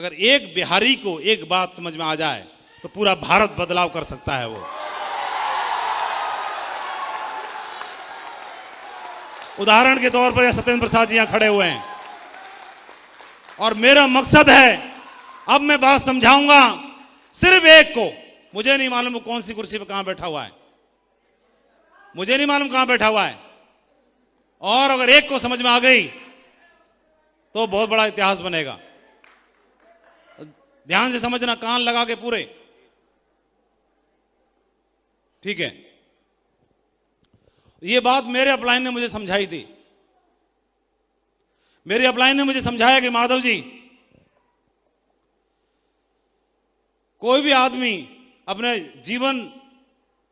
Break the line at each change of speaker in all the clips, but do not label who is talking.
अगर एक बिहारी को एक बात समझ में आ जाए तो पूरा भारत बदलाव कर सकता है। वो उदाहरण के तौर पर सत्येंद्र प्रसाद जी यहां खड़े हुए हैं और मेरा मकसद है, अब मैं बात समझाऊंगा सिर्फ एक को। मुझे नहीं मालूम वो कौन सी कुर्सी पर कहां बैठा हुआ है, मुझे नहीं मालूम कहां बैठा हुआ है, और अगर एक को समझ में आ गई तो बहुत बड़ा इतिहास बनेगा। ध्यान से समझना, कान लगा के पूरे, ठीक है। यह बात मेरे अपलाइन ने मुझे समझाई थी। मेरे अपलाइन ने मुझे समझाया कि माधव जी, कोई भी आदमी अपने जीवन,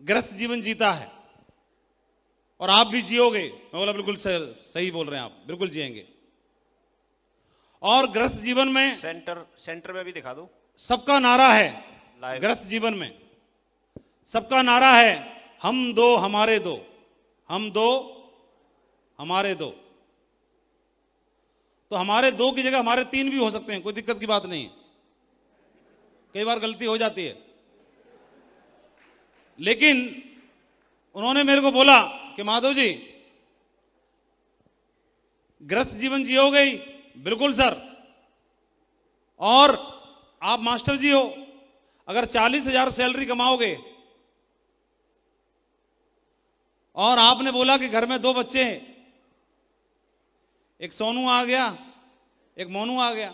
ग्रस्त जीवन जीता है और आप भी जियोगे। मैं बोला बिल्कुल सही बोल रहे हैं आप, बिल्कुल जिएंगे। और ग्रस्त जीवन में
सेंटर में भी दिखा दो।
सबका नारा है, ग्रस्त जीवन में सबका नारा है, हम दो हमारे दो, हम दो हमारे दो। तो हमारे दो की जगह हमारे तीन भी हो सकते हैं, कोई दिक्कत की बात नहीं। कई बार गलती हो जाती है, लेकिन उन्होंने मेरे को बोला कि माधव जी, ग्रस्त जीवन जियोगे ही? बिल्कुल सर। और आप मास्टर जी हो, अगर 40,000 सैलरी कमाओगे और आपने बोला कि घर में 2 बच्चे हैं, एक सोनू आ गया, एक मोनू आ गया,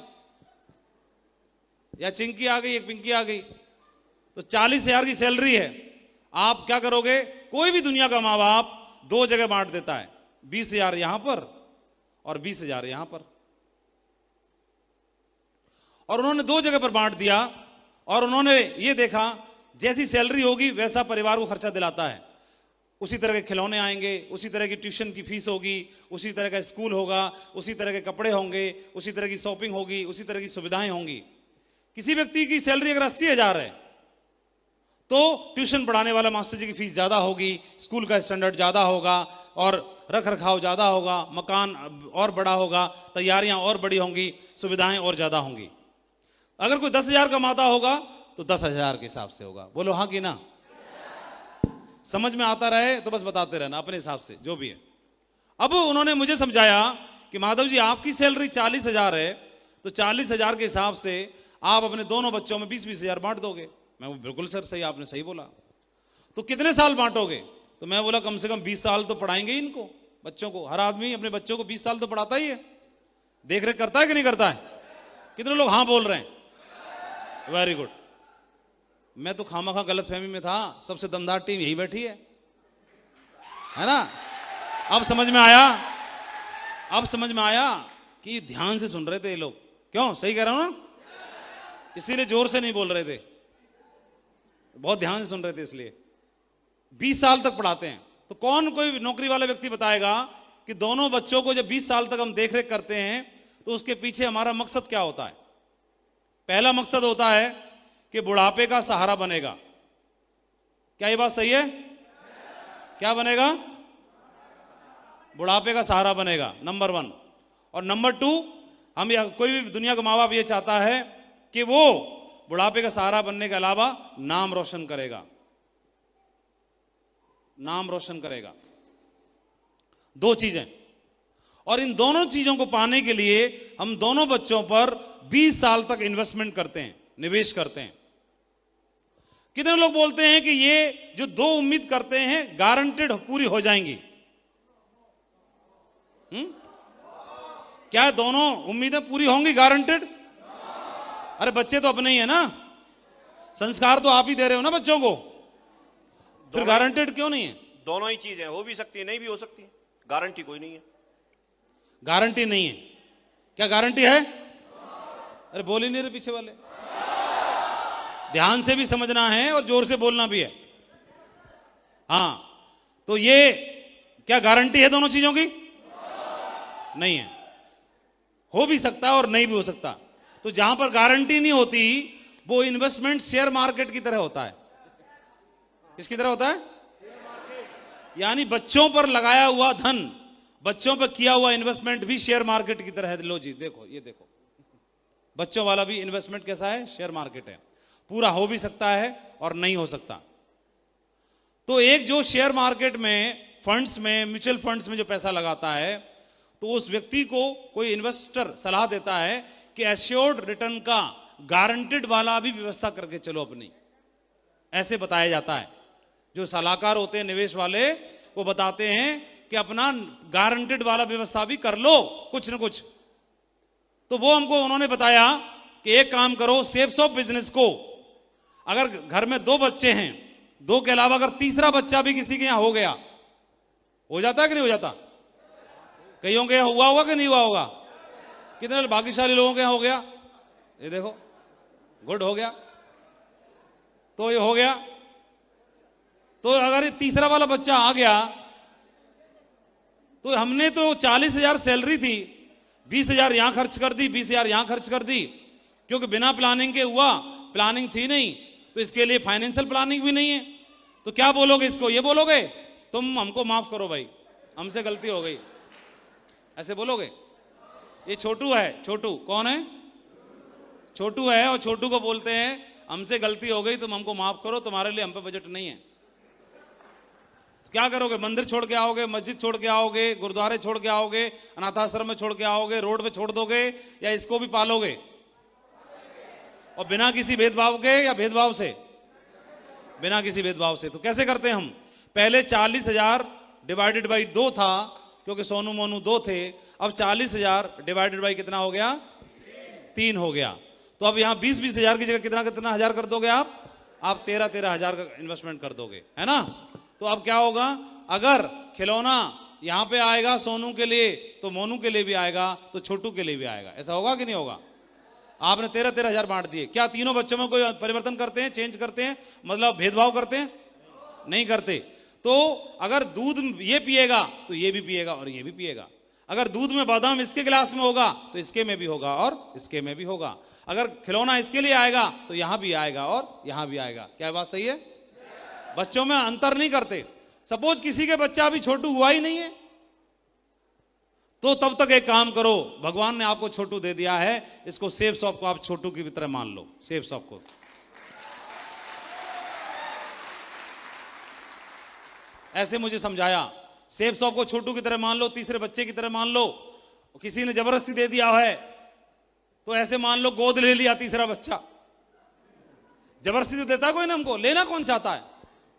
या चिंकी आ गई, एक पिंकी आ गई, तो 40,000 की सैलरी है। आप क्या करोगे? कोई भी दुनिया का मां बाप 2 जगह बांट देता है, 20,000 यहां पर और 20,000 यहां पर। और उन्होंने 2 जगह पर बांट दिया और उन्होंने ये देखा जैसी सैलरी होगी वैसा परिवार को खर्चा दिलाता है। उसी तरह के खिलौने आएंगे, उसी तरह की ट्यूशन की फीस होगी, उसी तरह का स्कूल होगा, उसी तरह के कपड़े होंगे, उसी तरह की शॉपिंग होगी, उसी तरह की सुविधाएं होंगी। किसी व्यक्ति की सैलरी अगर 80,000 है तो ट्यूशन पढ़ाने वाला मास्टर जी की फीस ज्यादा होगी, स्कूल का स्टैंडर्ड ज्यादा होगा और रख रखाव ज्यादा होगा, मकान और बड़ा होगा, तैयारियां और बड़ी होंगी, सुविधाएं और ज्यादा होंगी। अगर कोई 10,000 कमाता होगा तो 10,000 के हिसाब से होगा। बोलो हाँ कि ना? समझ में आता रहे तो बस बताते रहना अपने हिसाब से जो भी है। अब उन्होंने मुझे समझाया कि माधव जी, आपकी सैलरी 40,000 है तो 40,000 के हिसाब से आप अपने दोनों बच्चों में 20-20,000 बांट दोगे। मैं बिल्कुल सर सही, आपने सही बोला। तो कितने साल बांटोगे? तो मैं बोला कम से कम 20 साल तो पढ़ाएंगे इनको, बच्चों को। हर आदमी अपने बच्चों को 20 साल तो पढ़ाता ही है, देख रेख करता है कि नहीं करता है? कितने लोग हाँ बोल रहे हैं? Very good. मैं तो खामखा गलत फहमी में था, सबसे दमदार टीम यही बैठी है ना? अब समझ में आया, अब समझ में आया कि ध्यान से सुन रहे थे ये लोग। क्यों? सही कह रहा हूं ना? इसीलिए जोर से नहीं बोल रहे थे, बहुत ध्यान से सुन रहे थे। इसलिए 20 साल तक पढ़ाते हैं। तो कौन कोई नौकरी वाला व्यक्ति बताएगा कि दोनों बच्चों को जब 20 साल तक हम देखरेख करते हैं तो उसके पीछे हमारा मकसद क्या होता है? पहला मकसद होता है कि बुढ़ापे का सहारा बनेगा। क्या ये बात सही है? क्या बनेगा? बुढ़ापे का सहारा बनेगा, नंबर 1। और नंबर 2, हम कोई भी दुनिया का माँ बाप ये चाहता है कि वो बुढ़ापे का सहारा बनने के अलावा नाम रोशन करेगा, नाम रोशन करेगा। 2 चीजें। और इन दोनों चीजों को पाने के लिए हम दोनों बच्चों पर 20 साल तक इन्वेस्टमेंट करते हैं, निवेश करते हैं। कितने लोग बोलते हैं कि ये जो 2 उम्मीद करते हैं गारंटेड पूरी हो जाएंगी? क्या दोनों उम्मीदें पूरी होंगी गारंटेड? अरे बच्चे तो अपने ही है ना, संस्कार तो आप ही दे रहे हो ना बच्चों को, फिर गारंटेड क्यों नहीं है?
दोनों ही चीजें हो भी सकती है, नहीं भी हो सकती, गारंटी कोई नहीं है।
गारंटी नहीं है? क्या गारंटी है? अरे बोल ही नहीं रहे पीछे वाले। ध्यान से भी समझना है और जोर से बोलना भी है। हाँ, तो ये क्या गारंटी है दोनों चीजों की? नहीं है। हो भी सकता है और नहीं भी हो सकता। तो जहां पर गारंटी नहीं होती वो इन्वेस्टमेंट शेयर मार्केट की तरह होता है। किसकी तरह होता है? यानी बच्चों पर लगाया हुआ धन, बच्चों पर किया हुआ इन्वेस्टमेंट भी शेयर मार्केट की तरह है। लो जी देखो, ये देखो, बच्चों वाला भी इन्वेस्टमेंट कैसा है? शेयर मार्केट है। पूरा हो भी सकता है और नहीं हो सकता। तो एक जो शेयर मार्केट में, फंड्स में, म्यूचुअल फंड्स में जो पैसा लगाता है, तो उस व्यक्ति को कोई इन्वेस्टर सलाह देता है कि एश्योर्ड रिटर्न का गारंटेड वाला भी व्यवस्था करके चलो अपनी, ऐसे बताया जाता है। जो सलाहकार होते हैं निवेश वाले, वो बताते हैं कि अपना गारंटेड वाला व्यवस्था भी कर लो कुछ न कुछ। तो वो हमको उन्होंने बताया कि एक काम करो, सेफ्स ऑफ बिजनेस को, अगर घर में 2 बच्चे हैं, 2 के अलावा अगर तीसरा बच्चा भी किसी के यहां हो गया, हो जाता है कि नहीं हो जाता? कईयों के यहां हुआ होगा कि नहीं हुआ होगा? कितने भाग्यशाली लोगों के यहां हो गया? ये देखो, गुड, हो गया। तो ये हो गया। तो अगर ये तीसरा वाला बच्चा आ गया, तो हमने तो 40,000 सैलरी थी, 20,000 यहां खर्च कर दी, 20,000 यहां खर्च कर दी, क्योंकि बिना प्लानिंग के हुआ, प्लानिंग थी नहीं, तो इसके लिए फाइनेंशियल प्लानिंग भी नहीं है। तो क्या बोलोगे इसको? ये बोलोगे तुम हमको माफ करो भाई, हमसे गलती हो गई, ऐसे बोलोगे? ये छोटू है। छोटू कौन है? छोटू है। और छोटू को बोलते हैं हमसे गलती हो गई, तुम हमको माफ करो, तुम्हारे लिए हम पे बजट नहीं है। क्या करोगे? मंदिर छोड़ के आओगे, मस्जिद छोड़ के आओगे, गुरुद्वारे छोड़ के आओगे, अनाथाश्रम में छोड़ के आओगे, रोड पे छोड़ दोगे, या इसको भी पालोगे? और बिना किसी भेदभाव के या भेदभाव से? बिना किसी भेदभाव से। तो कैसे करते हैं हम? पहले 40,000 डिवाइडेड बाई 2 था, क्योंकि सोनू मोनू 2 थे। अब 40,000 डिवाइडेड बाई कितना हो गया? 3 हो गया। तो अब यहां 20,000 की जगह कितना कितना हजार कर दोगे आप 13,000 का इन्वेस्टमेंट कर दोगे, है ना? तो अब क्या होगा? अगर खिलौना यहां पे आएगा सोनू के लिए, तो मोनू के लिए भी आएगा, तो छोटू के लिए भी आएगा। ऐसा होगा कि नहीं होगा? आपने 13,000 बांट दिए। क्या तीनों बच्चों में कोई परिवर्तन करते हैं, चेंज करते हैं, मतलब भेदभाव करते हैं? नहीं करते। तो अगर दूध ये पिएगा तो ये भी पिएगा और ये भी पिएगा। अगर दूध में बादाम इसके गिलास में होगा तो इसके में भी होगा और इसके में भी होगा। अगर खिलौना इसके लिए आएगा तो यहां भी आएगा और यहां भी आएगा। क्या बात सही है? बच्चों में अंतर नहीं करते। सपोज किसी के बच्चा अभी छोटू हुआ ही नहीं है, तो तब तक एक काम करो, भगवान ने आपको छोटू दे दिया है, इसको सेफ शॉप को आप छोटू की तरह मान लो। सेफ शॉप को ऐसे मुझे समझाया, सेफ शॉप को छोटू की तरह मान लो, तीसरे बच्चे की तरह मान लो। किसी ने जबरदस्ती दे दिया है तो ऐसे मान लो गोद ले लिया तीसरा बच्चा। जबरदस्ती तो देता कोई ना, हमको लेना कौन चाहता है?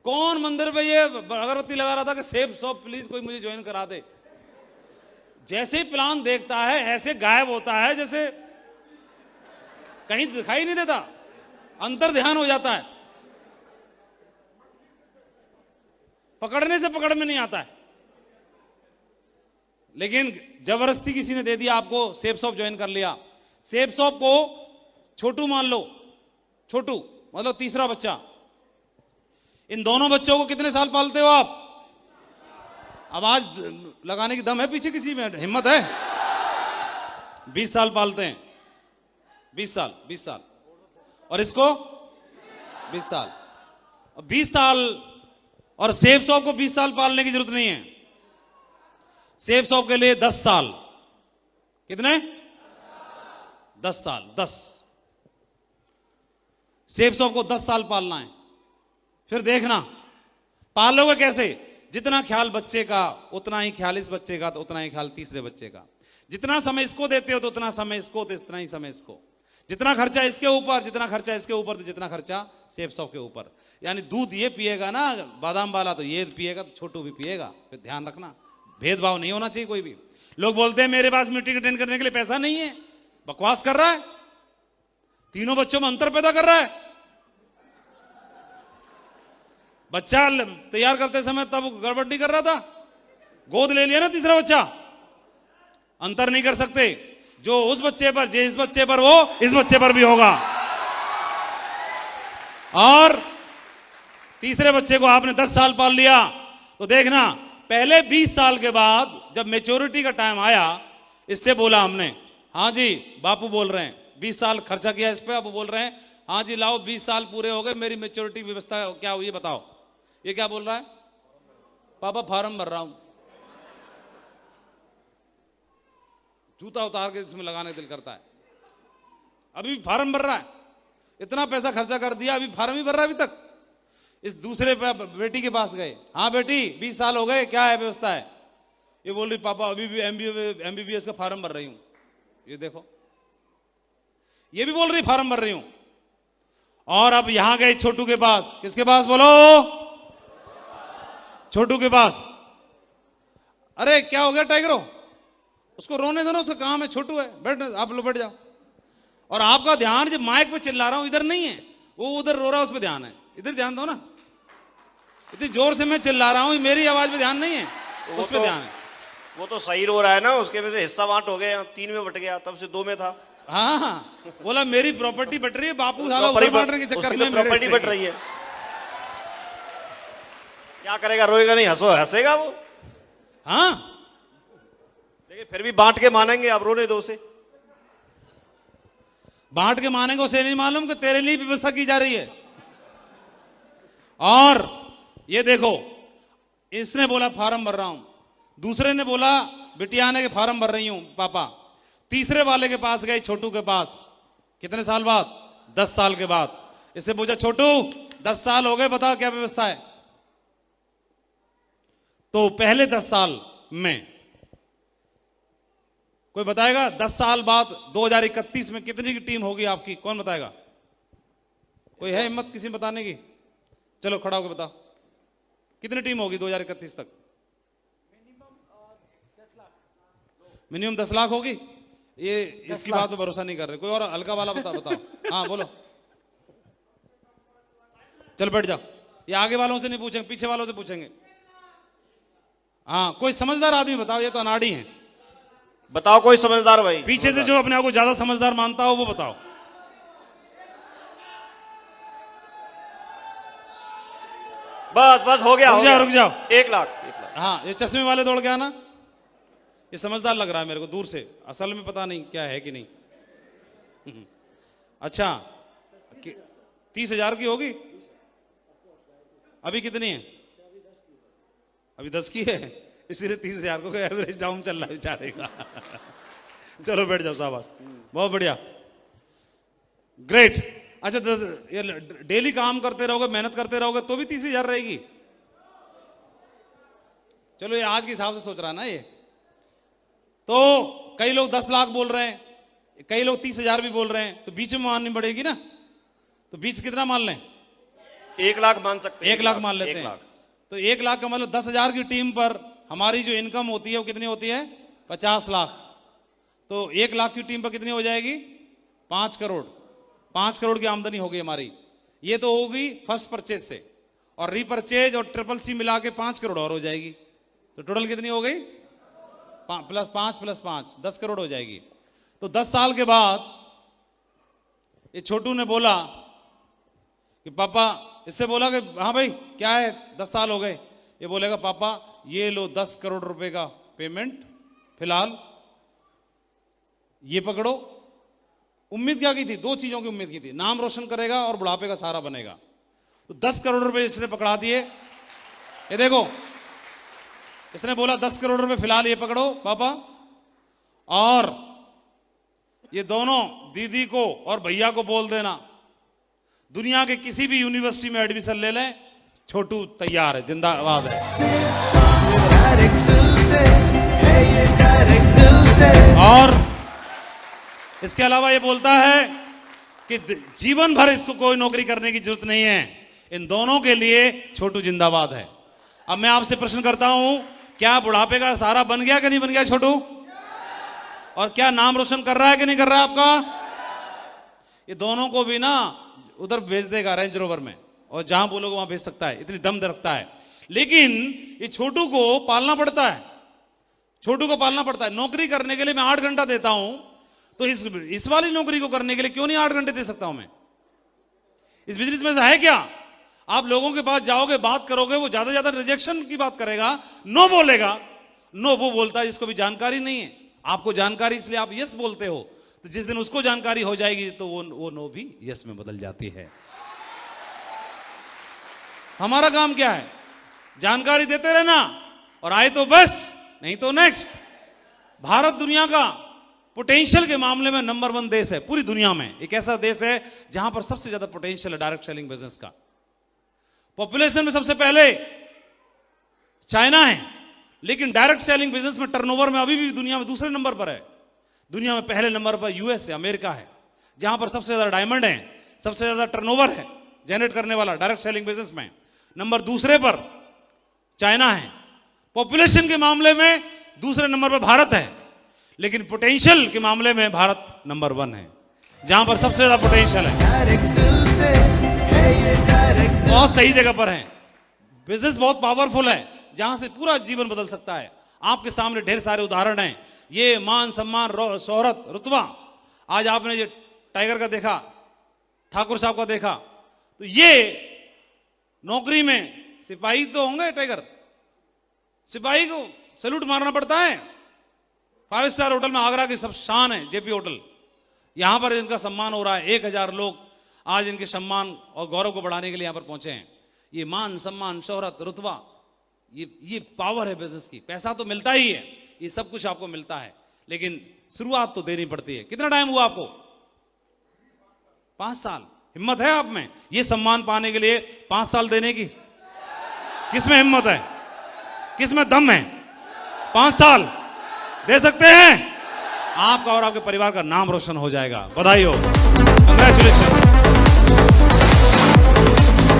कौन मंदिर पे ये अगरबत्ती लगा रहा था कि सेफ शॉप प्लीज कोई मुझे ज्वाइन करा दे? जैसे ही प्लान देखता है ऐसे गायब होता है, जैसे कहीं दिखाई नहीं देता, अंतर ध्यान हो जाता है, पकड़ने से पकड़ में नहीं आता है। लेकिन जबरदस्ती किसी ने दे दिया आपको, सेफ शॉप ज्वाइन कर लिया। सेफ शॉप को छोटू मान लो, छोटू मतलब तीसरा बच्चा। इन दोनों बच्चों को कितने साल पालते हो आप? आवाज लगाने की दम है पीछे किसी में? हिम्मत है? 20 साल पालते हैं। 20 साल और इसको 20 साल। 20 साल और सेफ शॉप को 20 साल पालने की जरूरत नहीं है। सेफ शॉप के लिए 10 साल। कितने? 10 साल। 10 सेफ शॉप को 10 साल पालना है। फिर देखना पालोगे कैसे। जितना ख्याल बच्चे का उतना ही ख्याल इस बच्चे का, तो उतना ही ख्याल तीसरे बच्चे का। जितना समय इसको देते हो तो उतना समय इसको, तो इतना ही समय इसको। जितना खर्चा इसके ऊपर, जितना खर्चा इसके ऊपर, तो जितना खर्चा सेफ शॉप के ऊपर। यानी दूध ये पिएगा ना बादाम वाला, तो ये पिएगा तो छोटू भी पिएगा। फिर ध्यान रखना, भेदभाव नहीं होना चाहिए कोई भी। लोग बोलते हैं मेरे पास मीटिंग अटेंड करने के लिए पैसा नहीं है, बकवास कर रहा है। तीनों बच्चों में अंतर पैदा कर रहा है। बच्चा तैयार करते समय तब गड़बड़ नहीं कर रहा था, गोद ले लिया ना तीसरा बच्चा। अंतर नहीं कर सकते। जो उस बच्चे पर, जो इस बच्चे पर, वो इस बच्चे पर भी होगा। और तीसरे बच्चे को आपने 10 साल पाल लिया, तो देखना पहले 20 साल के बाद जब मैच्योरिटी का टाइम आया, इससे बोला हमने, हाँ जी बापू बोल रहे हैं 20 साल खर्चा किया इस पे, अब बोल रहे हैं हाँ जी लाओ 20 साल पूरे हो गए, मेरी मैच्योरिटी व्यवस्था क्या हुई बताओ। ये क्या बोल रहा है? पापा फॉर्म भर रहा हूं। जूता उतार के इसमें लगाने दिल करता है। अभी भी फार्म भर रहा है, इतना पैसा खर्चा कर दिया, अभी फार्म ही भर रहा है अभी तक। इस दूसरे बेटी के पास गए, हाँ बेटी 20 साल हो गए, क्या है व्यवस्था है? ये बोल रही पापा अभी भी MBBS का फार्म भर रही हूं। ये देखो, ये भी बोल रही फार्म भर रही हूं। और अब यहां गए छोटू के पास, किसके पास बोलो? छोटू के पास। अरे क्या हो गया टाइगरो? उसको रोने दो ना, उसका काम है, छोटू है, बैठ, आप लोग बैठ जाओ। और आपका ध्यान जब माइक पे चिल्ला रहा हूं इधर नहीं है, वो उधर रो रहा है, उस पर ध्यान है। इधर ध्यान दो ना, इतनी जोर से मैं चिल्ला रहा हूं, मेरी आवाज पे ध्यान नहीं है, उस पर ध्यान है।
वो तो सही रो रहा है ना, उसके वजह से हिस्सा बांट हो गया, 3 में बट गया, तब से 2 में था।
हाँ, बोला मेरी प्रॉपर्टी बट रही है, बापू साला उधर बांटने के चक्कर में
प्रॉपर्टी बट रही है। क्या करेगा, रोएगा नहीं, हंसेगा वो।
हाँ,
लेकिन फिर भी बांट के मानेंगे, आप रोने दो उसे।
बांट के मानेंगे, उसे नहीं मालूम कि तेरे लिए व्यवस्था की जा रही है। और ये देखो, इसने बोला फार्म भर रहा हूं, दूसरे ने बोला बिटिया ने के फार्म भर रही हूं पापा। तीसरे वाले के पास गए, छोटू के पास। कितने साल बाद? 10 साल के बाद। इससे पूछा, छोटू 10 साल हो गए, बता क्या व्यवस्था है? तो पहले 10 साल में कोई बताएगा? 10 साल बाद 2031 में कितनी की टीम होगी आपकी? कौन बताएगा? कोई है हिम्मत किसी बताने की? चलो खड़ा होकर बताओ, कितनी टीम होगी 2031 तक? मिनिमम 10 लाख होगी। ये इसकी बात पे भरोसा नहीं कर रहे। कोई और हल्का वाला बताओ। हाँ बोलो, चल बैठ जाओ। ये आगे वालों से नहीं पूछेंगे, पीछे वालों से पूछेंगे। हाँ, कोई समझदार आदमी बताओ, ये तो अनाड़ी है।
बताओ कोई समझदार भाई,
पीछे से जो अपने आप को ज्यादा समझदार मानता हो वो बताओ।
बस हो गया,
रुक जाओ।
1 लाख।
हाँ, ये चश्मे वाले दौड़ गया ना, ये समझदार लग रहा है मेरे को दूर से, असल में पता नहीं क्या है कि नहीं। अच्छा, 30,000 की होगी? अभी कितनी है? अभी 10 की है, इसीलिए 30,000 को एवरेज डाउन चल रहा है बेचारे का। चलो बैठ जाओ, शाबाश, बहुत बढ़िया, ग्रेट। अच्छा, ये डेली काम करते रहोगे, मेहनत करते रहोगे तो भी 30,000 रहेगी? चलो, ये आज के हिसाब से सोच रहा है ना ये। तो कई लोग 10 लाख बोल रहे हैं, कई लोग 30,000 भी बोल रहे हैं, तो बीच में माननी पड़ेगी ना। तो बीच कितना मान लें?
1 लाख मान सकते हैं।
1 लाख मान लेते हैं। तो 1 लाख का मतलब 10,000 की टीम पर हमारी जो इनकम होती है वो कितनी होती है? 50 लाख। तो 1 लाख की टीम पर कितनी हो जाएगी? 5 करोड़। 5 करोड़ की आमदनी होगी हमारी। ये तो होगी फर्स्ट परचेज से, और रीपरचेज और CCC मिला के 5 करोड़ और हो जाएगी। तो टोटल कितनी हो गई? +5 + 5 10 करोड़ हो जाएगी। तो 10 साल के बाद ये छोटू ने बोला कि पापा, इससे बोला कि हाँ भाई क्या है, 10 साल हो गए। ये बोलेगा पापा ये लो 10 करोड़ रुपए का पेमेंट, फिलहाल ये पकड़ो। उम्मीद क्या की थी? 2 चीजों की उम्मीद की थी, नाम रोशन करेगा और बुढ़ापे का सहारा बनेगा। तो 10 करोड़ रुपए इसने पकड़ा दिए। ये देखो, इसने बोला 10 करोड़ रुपए फिलहाल ये पकड़ो पापा, और ये दोनों दीदी को और भैया को बोल देना दुनिया के किसी भी यूनिवर्सिटी में एडमिशन ले लें, छोटू तैयार है, जिंदाबाद है। और इसके अलावा ये बोलता है कि जीवन भर इसको कोई नौकरी करने की जरूरत नहीं है, इन दोनों के लिए छोटू जिंदाबाद है। अब मैं आपसे प्रश्न करता हूं, क्या बुढ़ापे का सहारा बन गया कि नहीं बन गया छोटू? और क्या नाम रोशन कर रहा है कि नहीं कर रहा है आपका? ये दोनों को भी ना उधर भेज देगा रेंज रोवर में, और जहां बोलोगे वहां भेज सकता है, इतनी दम रखता है। लेकिन ये छोटू को पालना पड़ता है, छोटू को पालना पड़ता है। नौकरी करने के लिए मैं 8 घंटा देता हूं, तो इस वाली नौकरी को करने के लिए क्यों नहीं 8 घंटे दे सकता हूं मैं? इस बिजनेस में है क्या? आप लोगों के पास जाओगे, बात करोगे, वो ज्यादा ज्यादा रिजेक्शन की बात करेगा, नो बोलेगा। नो वो बोलता है जिसको भी जानकारी नहीं है। आपको जानकारी इसलिए आप यस बोलते हो, तो जिस दिन उसको जानकारी हो जाएगी तो वो नो भी यस में बदल जाती है। हमारा काम क्या है? जानकारी देते रहना, और आए तो बस, नहीं तो नेक्स्ट। भारत दुनिया का पोटेंशियल के मामले में नंबर 1 देश है पूरी दुनिया में। एक ऐसा देश है जहां पर सबसे ज्यादा पोटेंशियल है डायरेक्ट सेलिंग बिजनेस का। पॉपुलेशन में सबसे पहले चाइना है, लेकिन डायरेक्ट सेलिंग बिजनेस में टर्नओवर में अभी भी दुनिया में दूसरे नंबर पर है। दुनिया में पहले नंबर पर यूएस है, अमेरिका है, जहां पर सबसे ज्यादा डायमंड है, सबसे ज्यादा टर्नओवर है जनरेट करने वाला डायरेक्ट सेलिंग बिजनेस में। नंबर दूसरे पर चाइना है। पॉपुलेशन के मामले में दूसरे नंबर पर भारत है, लेकिन पोटेंशियल के मामले में भारत नंबर 1 है, जहां पर सबसे ज्यादा पोटेंशियल है। बहुत सही जगह पर है। बिजनेस बहुत पावरफुल है, जहां से पूरा जीवन बदल सकता है। आपके सामने ढेर सारे उदाहरण हैं। ये मान सम्मान शोहरत रुतबा, आज आपने ये टाइगर का देखा, ठाकुर साहब का देखा, तो ये नौकरी में सिपाही तो होंगे। टाइगर सिपाही को सैल्यूट मारना पड़ता है। 5 स्टार होटल में आगरा की सब शान है जेपी होटल, यहां पर इनका सम्मान हो रहा है। 1000 लोग आज इनके सम्मान और गौरव को बढ़ाने के लिए यहां पर पहुंचे हैं। ये मान सम्मान शोहरत रुतबा, ये पावर है बिजनेस की। पैसा तो मिलता ही है, ये सब कुछ आपको मिलता है, लेकिन शुरुआत तो देनी पड़ती है। कितना टाइम हुआ आपको? 5 साल। हिम्मत है आप में ये सम्मान पाने के लिए 5 साल देने की? किसमें हिम्मत है, किसमें दम है? 5 साल दे सकते हैं? आपका और आपके परिवार का नाम रोशन हो जाएगा। बधाई हो, कंग्रेचुलेशन।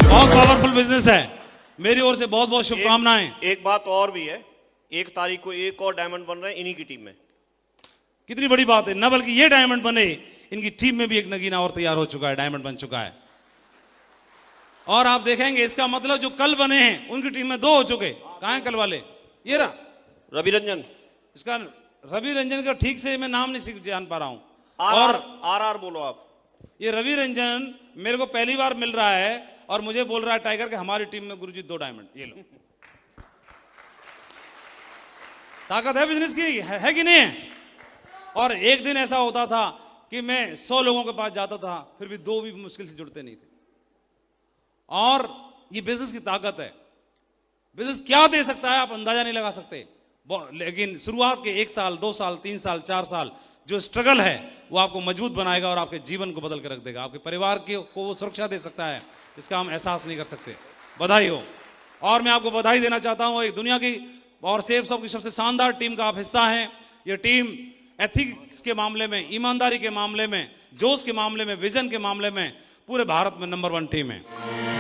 बहुत पावरफुल बिजनेस है। मेरी ओर से बहुत बहुत शुभकामनाएं।
एक बात और भी है, 1 तारीख को एक और डायमंड बन रहे हैं इन्हीं की टीम में।
कितनी बड़ी बात है। न बल्कि ये डायमंड बने, इनकी टीम में भी एक नगीना और तैयार हो चुका है, डायमंड बन चुका है। और आप देखेंगे इसका मतलब जो कल बने हैं उनकी टीम में 2 हो चुके। कहां हैं कल वाले? ये रहा
रवि रंजन।
इसका रवि रंजन का ठीक से मैं नाम नहीं जान पा रहा हूं।
आर बोलो आप।
ये रवि रंजन मेरे को पहली बार मिल रहा है और मुझे बोल रहा है टाइगर के हमारी टीम में गुरुजी 2 डायमंड। ये लो, ताकत है बिजनेस की, है कि नहीं है? और एक दिन ऐसा होता था कि मैं 100 लोगों के पास जाता था, फिर भी 2 भी मुश्किल से जुड़ते नहीं थे। और ये बिजनेस की ताकत है। बिजनेस क्या दे सकता है आप अंदाजा नहीं लगा सकते, लेकिन शुरुआत के 1 साल 2 साल 3 साल 4 साल जो स्ट्रगल है वो आपको मजबूत बनाएगा और आपके जीवन को बदल कर रख देगा। आपके परिवार को वो सुरक्षा दे सकता है, इसका हम एहसास नहीं कर सकते। बधाई हो। और मैं आपको बधाई देना चाहता हूं, एक दुनिया की और सेफ सब की सबसे शानदार टीम का आप हिस्सा हैं। ये टीम एथिक्स के मामले में, ईमानदारी के मामले में, जोश के मामले में, विजन के मामले में पूरे भारत में नंबर 1 टीम है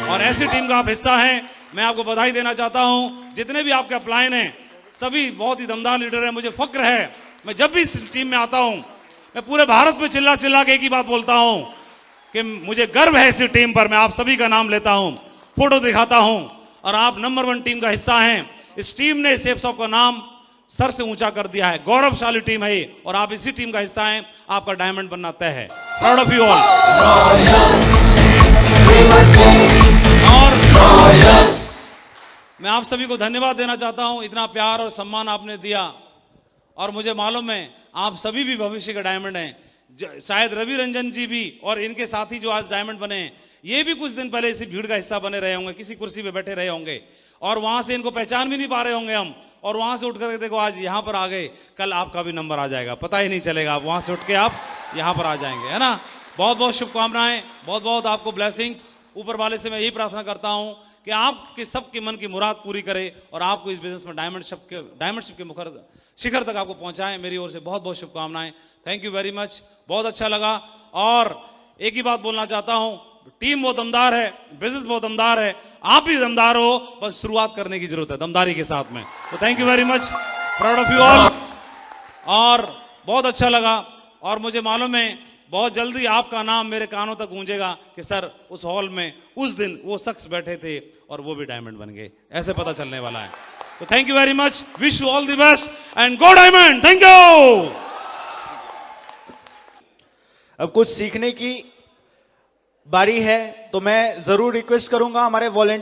और ऐसी टीम का आप हिस्सा हैं। मैं आपको बधाई देना चाहता हूं। जितने भी आपके अपलाइन हैं सभी बहुत ही दमदार लीडर हैं। मुझे फक्र है, मैं जब भी इस टीम में आता हूं मैं पूरे भारत में चिल्ला चिल्ला के एक ही बात बोलता हूं कि मुझे गर्व है इस टीम पर। मैं आप सभी का नाम लेता हूं, फोटो दिखाता हूं और आप नंबर 1 टीम का हिस्सा हैं। इस टीम ने सेफ शॉप का नाम सर से ऊंचा कर दिया है। गौरवशाली टीम है ये और आप इसी टीम का हिस्सा हैं। आपका डायमंड बनना तय है। Proud of you all. और मैं आप सभी को धन्यवाद देना चाहता हूं, इतना प्यार और सम्मान आपने दिया और मुझे मालूम है आप सभी भी भविष्य के डायमंड हैं। शायद रवि रंजन जी भी और इनके साथी जो आज डायमंड बने हैं ये भी कुछ दिन पहले इसी भीड़ का हिस्सा बने रहे होंगे, किसी कुर्सी पे बैठे रहे होंगे और वहां से इनको पहचान भी नहीं पा रहे होंगे हम, और वहां से उठ करके देखो आज यहां पर आ गए। कल आपका भी नंबर आ जाएगा, पता ही नहीं चलेगा, आप वहां से उठ के आप यहां पर आ जाएंगे, है ना। बहुत बहुत शुभकामनाएं, बहुत बहुत आपको ब्लेसिंग्स। ऊपर वाले से मैं यही प्रार्थना करता हूं कि आपके सबके मन की मुराद पूरी करे और आपको इस बिजनेस में डायमंडशिप के मुखर शिखर तक आपको पहुंचाएं। मेरी ओर से बहुत बहुत शुभकामनाएं। थैंक यू वेरी मच, बहुत अच्छा लगा। और एक ही बात बोलना चाहता हूं, टीम बहुत दमदार है, बिजनेस बहुत दमदार है, आप भी दमदार हो, बस शुरुआत करने की जरूरत है दमदारी के साथ में। तो thank you very much, proud of you all. और बहुत अच्छा लगा और मुझे मालूम है बहुत जल्दी आपका नाम मेरे कानों तक गूंजेगा कि सर उस हॉल में उस दिन वो शख्स बैठे थे और वो भी डायमंड बन गए, ऐसे पता चलने वाला है। तो thank you very much, wish you all the best and go diamond. Thank you.
अब कुछ सीखने की बारी है तो मैं जरूर रिक्वेस्ट करूंगा हमारे वॉलंटियर